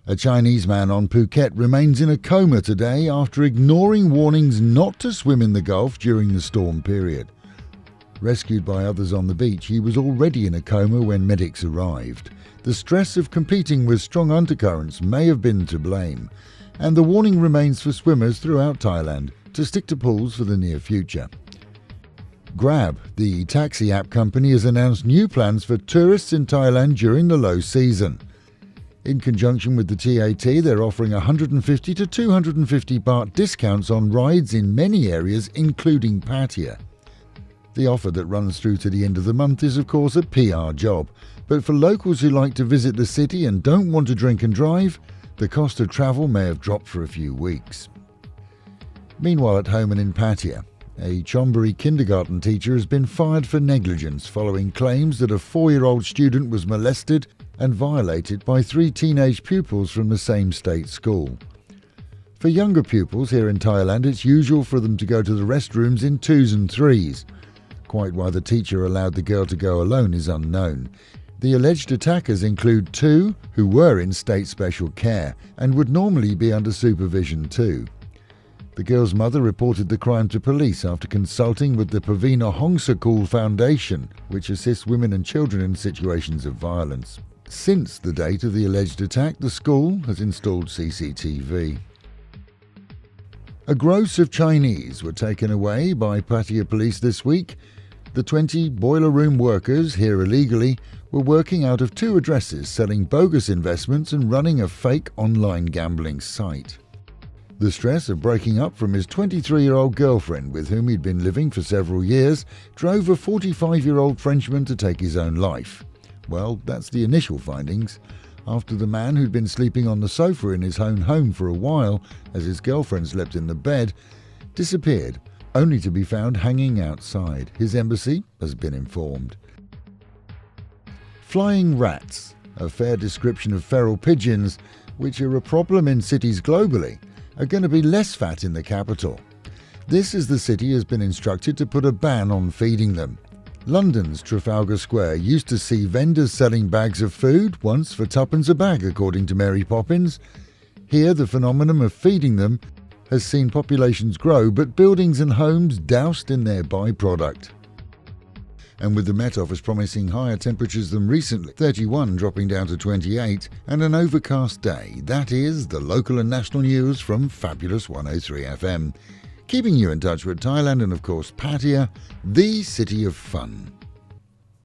A Chinese man on Phuket remains in a coma today after ignoring warnings not to swim in the Gulf during the storm period. Rescued by others on the beach, he was already in a coma when medics arrived. The stress of competing with strong undercurrents may have been to blame, and the warning remains for swimmers throughout Thailand to stick to pools for the near future. Grab, the taxi app company, has announced new plans for tourists in Thailand during the low season. In conjunction with the TAT, they're offering 150 to 250 baht discounts on rides in many areas, including Pattaya. The offer that runs through to the end of the month is of course a PR job, but for locals who like to visit the city and don't want to drink and drive, the cost of travel may have dropped for a few weeks. Meanwhile, at home and in Pattaya, a Chonburi kindergarten teacher has been fired for negligence following claims that a 4-year-old student was molested and violated by 3 teenage pupils from the same state school. For younger pupils here in Thailand, it's usual for them to go to the restrooms in 2s and 3s. Quite why the teacher allowed the girl to go alone is unknown. The alleged attackers include 2 who were in state special care and would normally be under supervision too. The girl's mother reported the crime to police after consulting with the Pavina Hongsakul Foundation, which assists women and children in situations of violence. Since the date of the alleged attack, the school has installed CCTV. A gross of Chinese were taken away by Pattaya police this week. The 20 boiler room workers here illegally were working out of 2 addresses, selling bogus investments and running a fake online gambling site. The stress of breaking up from his 23-year-old girlfriend, with whom he'd been living for several years, drove a 45-year-old Frenchman to take his own life. Well, that's the initial findings, after the man who'd been sleeping on the sofa in his own home for a while as his girlfriend slept in the bed, disappeared, only to be found hanging outside. His embassy has been informed. Flying rats, a fair description of feral pigeons, which are a problem in cities globally, are going to be less fat in the capital. This as the city has been instructed to put a ban on feeding them. London's Trafalgar Square used to see vendors selling bags of food, once for 2p a bag according to Mary Poppins. Here the phenomenon of feeding them has seen populations grow, but buildings and homes doused in their byproduct. And with the Met Office promising higher temperatures than recently, 31 dropping down to 28, and an overcast day, that is the local and national news from Fabulous 103 FM. Keeping you in touch with Thailand and of course Pattaya, the city of fun.